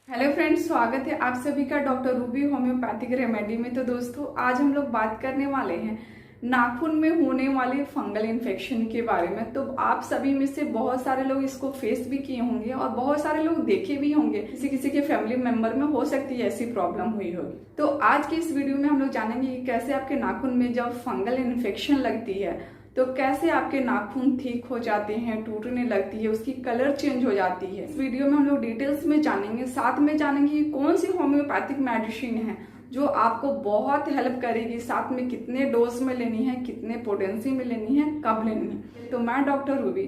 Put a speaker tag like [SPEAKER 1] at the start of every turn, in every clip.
[SPEAKER 1] Hello friends, स्वागत है आप सभी का डॉक्टर रूबी होम्योपैथिक रेमेडी में। तो दोस्तों, आज हम लोग बात करने वाले हैं नाखून में होने वाले फंगल इन्फेक्शन के बारे में। तो आप सभी में से बहुत सारे लोग इसको फेस भी किए होंगे और बहुत सारे लोग देखे भी होंगे। किसी किसी के फैमिली मेंबर में हो सकती है ऐसी प्रॉब्लम हुई होगी। तो आज की इस वीडियो में हम लोग जानेंगे कि कैसे आपके नाखून में जब फंगल इन्फेक्शन लगती है तो कैसे आपके नाखून ठीक हो जाते हैं, टूटने लगती है, उसकी कलर चेंज हो जाती है। इस वीडियो में हम लोग डिटेल्स में जानेंगे, साथ में जानेंगे कि कौन सी होम्योपैथिक मेडिसिन है जो आपको बहुत हेल्प करेगी, साथ में कितने डोज में लेनी है, कितने पोटेंसी में लेनी है, कब लेनी है। तो मैं डॉक्टर रूबी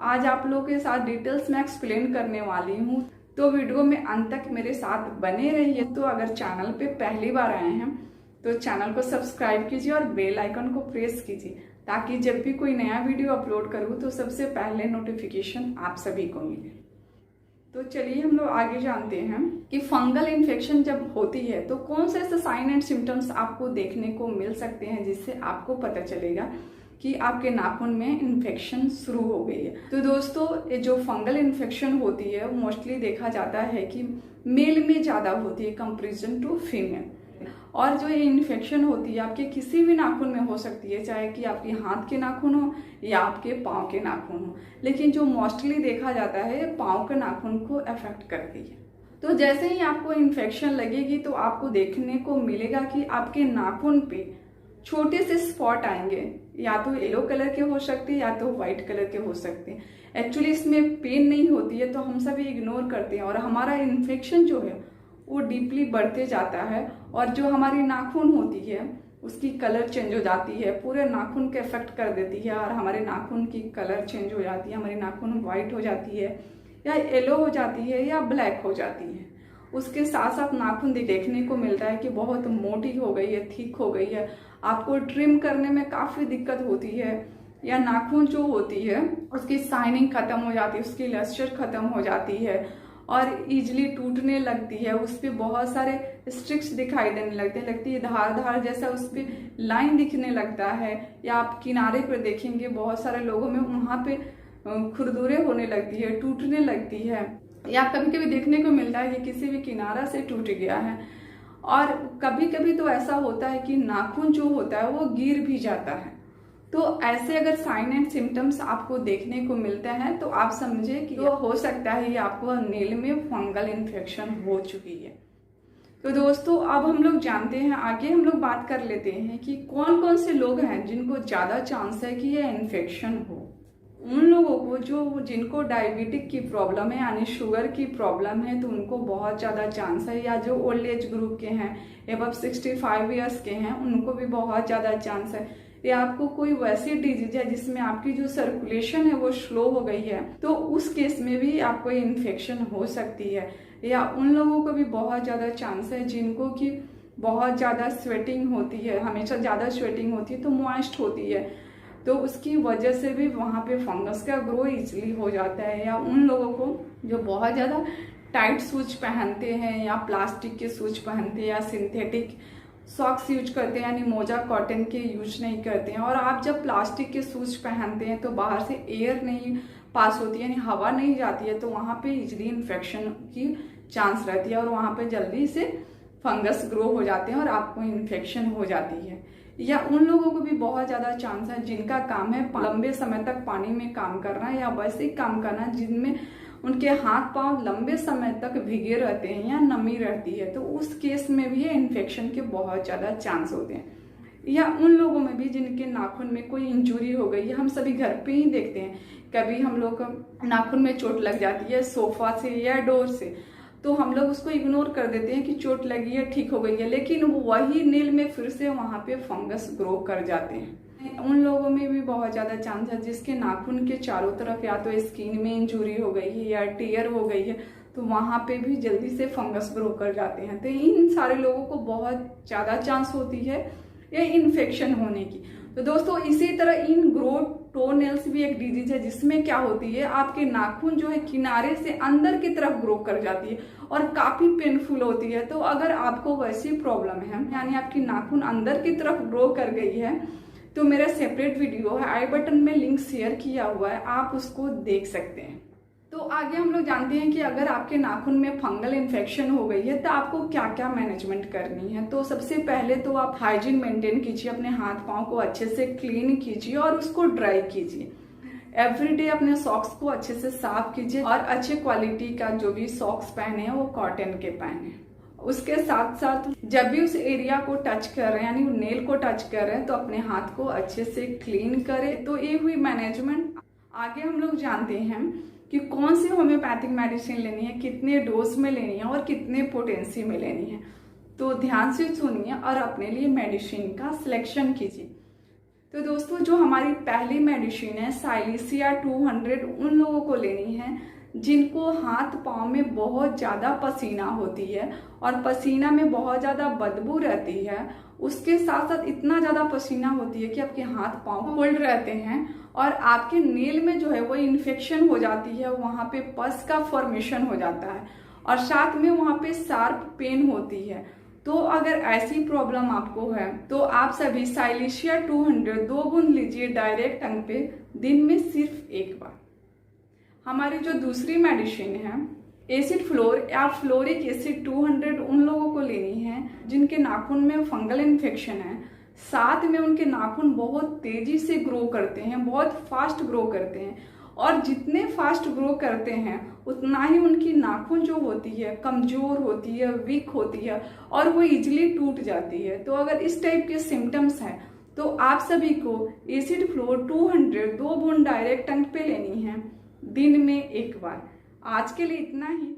[SPEAKER 1] आज आप लोगों के साथ डिटेल्स में एक्सप्लेन करने वाली हूँ। तो वीडियो में अंत तक मेरे साथ बने रहिए। तो अगर चैनल पे पहली बार आए हैं तो चैनल को सब्सक्राइब कीजिए और बेल आइकन को प्रेस कीजिए ताकि जब भी कोई नया वीडियो अपलोड करूँ तो सबसे पहले नोटिफिकेशन आप सभी को मिले। तो चलिए हम लोग आगे जानते हैं कि फंगल इन्फेक्शन जब होती है तो कौन से ऐसे साइन एंड सिम्टम्स आपको देखने को मिल सकते हैं जिससे आपको पता चलेगा कि आपके नाखून में इन्फेक्शन शुरू हो गई है। तो दोस्तों, ये जो फंगल इन्फेक्शन होती है वो मोस्टली देखा जाता है कि मेल में ज़्यादा होती है कंपेरिजन टू फीमेल। और जो ये इन्फेक्शन होती है आपके किसी भी नाखून में हो सकती है, चाहे कि आपके हाथ के नाखून हो या आपके पाँव के नाखून हो, लेकिन जो मोस्टली देखा जाता है पाँव के नाखून को अफेक्ट करती है। तो जैसे ही आपको इन्फेक्शन लगेगी तो आपको देखने को मिलेगा कि आपके नाखून पे छोटे से स्पॉट आएंगे, या तो येलो कलर के हो सकते हैं या तो व्हाइट कलर के हो सकते हैं। एक्चुअली इसमें पेन नहीं होती है तो हम सभी इग्नोर करते हैं और हमारा इन्फेक्शन जो है वो डीपली बढ़ते जाता है और जो हमारी नाखून होती है उसकी कलर चेंज हो जाती है, पूरे नाखून के इफेक्ट कर देती है और हमारे नाखून की कलर चेंज हो जाती है। हमारी नाखून वाइट हो जाती है या येलो हो जाती है या ब्लैक हो जाती है। उसके साथ साथ नाखून देखने को मिलता है कि बहुत मोटी हो गई है, थिक हो गई है, आपको ट्रिम करने में काफ़ी दिक्कत होती है, या नाखून जो होती है उसकी शाइनिंग खत्म हो जाती है, उसकी लस्टर खत्म हो जाती है और इजीली टूटने लगती है। उस पर बहुत सारे स्ट्रिक्स दिखाई देने लगती है धार धार जैसा उस पर लाइन दिखने लगता है, या आप किनारे पर देखेंगे बहुत सारे लोगों में वहाँ पे खुरदुरे होने लगती है, टूटने लगती है, या कभी कभी देखने को मिलता है कि किसी भी किनारा से टूट गया है। और कभी कभी तो ऐसा होता है कि नाखून जो होता है वो गिर भी जाता है। तो ऐसे अगर साइन एंड सिम्टम्स आपको देखने को मिलते हैं तो आप समझे कि वो हो सकता है आपको नेल में फंगल इन्फेक्शन हो चुकी है। तो दोस्तों, अब हम लोग जानते हैं, आगे हम लोग बात कर लेते हैं कि कौन कौन से लोग हैं जिनको ज़्यादा चांस है कि यह इन्फेक्शन हो। उन लोगों को जिनको डायबिटिक की प्रॉब्लम है यानी शुगर की प्रॉब्लम है तो उनको बहुत ज़्यादा चांस है, या जो ओल्ड एज ग्रुप के हैं एबव 65 ईयर्स के हैं उनको भी बहुत ज़्यादा चांस है, या आपको कोई वैसी डिजीज है जिसमें आपकी जो सर्कुलेशन है वो स्लो हो गई है तो उस केस में भी आपको इन्फेक्शन हो सकती है। या उन लोगों को भी बहुत ज़्यादा चांस है जिनको कि बहुत ज़्यादा स्वेटिंग होती है, हमेशा ज़्यादा स्वेटिंग होती है तो मॉइस्ट होती है, तो उसकी वजह से भी वहाँ पे फंगस का ग्रो इजीली हो जाता है। या उन लोगों को जो बहुत ज़्यादा टाइट शूज पहनते हैं या प्लास्टिक के शूज पहनते हैं या सिंथेटिक सॉक्स यूज करते हैं यानी मोजा कॉटन के यूज नहीं करते हैं, और आप जब प्लास्टिक के शूज पहनते हैं तो बाहर से एयर नहीं पास होती है यानी हवा नहीं जाती है, तो वहाँ पे इजीली इन्फेक्शन की चांस रहती है और वहाँ पे जल्दी से फंगस ग्रो हो जाते हैं और आपको इन्फेक्शन हो जाती है। या उन लोगों को भी बहुत ज़्यादा चांस है जिनका काम है लंबे समय तक पानी में काम करना या वैसे ही काम करना जिनमें उनके हाथ पांव लंबे समय तक भीगे रहते हैं या नमी रहती है, तो उस केस में भी इन्फेक्शन के बहुत ज़्यादा चांस होते हैं। या उन लोगों में भी जिनके नाखून में कोई इंजरी हो गई है, हम सभी घर पे ही देखते हैं, कभी हम लोग नाखून में चोट लग जाती है सोफा से या डोर से, तो हम लोग उसको इग्नोर कर देते हैं कि चोट लगी है, ठीक हो गई है, लेकिन वही नेल में फिर से वहाँ पे फंगस ग्रो कर जाते हैं। उन लोगों में भी बहुत ज़्यादा चांस है जिसके नाखून के चारों तरफ या तो स्किन में इंजरी हो गई है या टीयर हो गई है, तो वहाँ पे भी जल्दी से फंगस ग्रो कर जाते हैं। तो इन सारे लोगों को बहुत ज़्यादा चांस होती है ये इन्फेक्शन होने की। तो दोस्तों, इसी तरह इन ग्रो टोनेल्स भी एक डिजीज है जिसमें क्या होती है आपके नाखून जो है किनारे से अंदर की तरफ ग्रो कर जाती है और काफी पेनफुल होती है। तो अगर आपको वैसी प्रॉब्लम है यानी आपकी नाखून अंदर की तरफ ग्रो कर गई है तो मेरा सेपरेट वीडियो है, आई बटन में लिंक शेयर किया हुआ है, आप उसको देख सकते हैं। तो आगे हम लोग जानते हैं कि अगर आपके नाखून में फंगल इन्फेक्शन हो गई है तो आपको क्या क्या मैनेजमेंट करनी है। तो सबसे पहले तो आप हाइजीन मेंटेन कीजिए, अपने हाथ पांव को अच्छे से क्लीन कीजिए और उसको ड्राई कीजिए। एवरीडे अपने सॉक्स को अच्छे से साफ कीजिए और अच्छे क्वालिटी का जो भी सॉक्स पहने हैं वो कॉटन के पहने। उसके साथ साथ जब भी उस एरिया को टच कर रहे हैं यानी नेल को टच कर रहे हैं तो अपने हाथ को अच्छे से क्लीन करें। तो ये हुई मैनेजमेंट। आगे हम लोग जानते हैं कि कौन सी होम्योपैथिक मेडिसिन लेनी है, कितने डोज में लेनी है और कितने पोटेंसी में लेनी है। तो ध्यान से सुनिए और अपने लिए मेडिसिन का सिलेक्शन कीजिए। तो दोस्तों, जो हमारी पहली मेडिसिन है साइलिसिया 200, उन लोगों को लेनी है जिनको हाथ पांव में बहुत ज़्यादा पसीना होती है और पसीना में बहुत ज़्यादा बदबू रहती है। उसके साथ साथ इतना ज़्यादा पसीना होती है कि आपके हाथ पांव कोल्ड रहते हैं और आपके नेल में जो है वो इन्फेक्शन हो जाती है, वहाँ पे पस का फॉर्मेशन हो जाता है और साथ में वहाँ पे शार्प पेन होती है। तो अगर ऐसी प्रॉब्लम आपको है तो आप सभी साइलिसिया 200 2 बूंद लीजिए डायरेक्ट टंग पे, दिन में सिर्फ एक बार। हमारी जो दूसरी मेडिसिन है एसिड फ्लोर या फ्लोरिक एसिड 200, उन लोगों को लेनी है जिनके नाखून में फंगल इन्फेक्शन है, साथ में उनके नाखून बहुत तेजी से ग्रो करते हैं, बहुत फास्ट ग्रो करते हैं और जितने फास्ट ग्रो करते हैं उतना ही उनकी नाखून जो होती है कमजोर होती है, वीक होती है और वो इजिली टूट जाती है। तो अगर इस टाइप के सिम्टम्स हैं तो आप सभी को एसिड फ्लोर 200 2 बूंद डायरेक्ट टंग पे लेनी है, दिन में एक बार। आज के लिए इतना ही।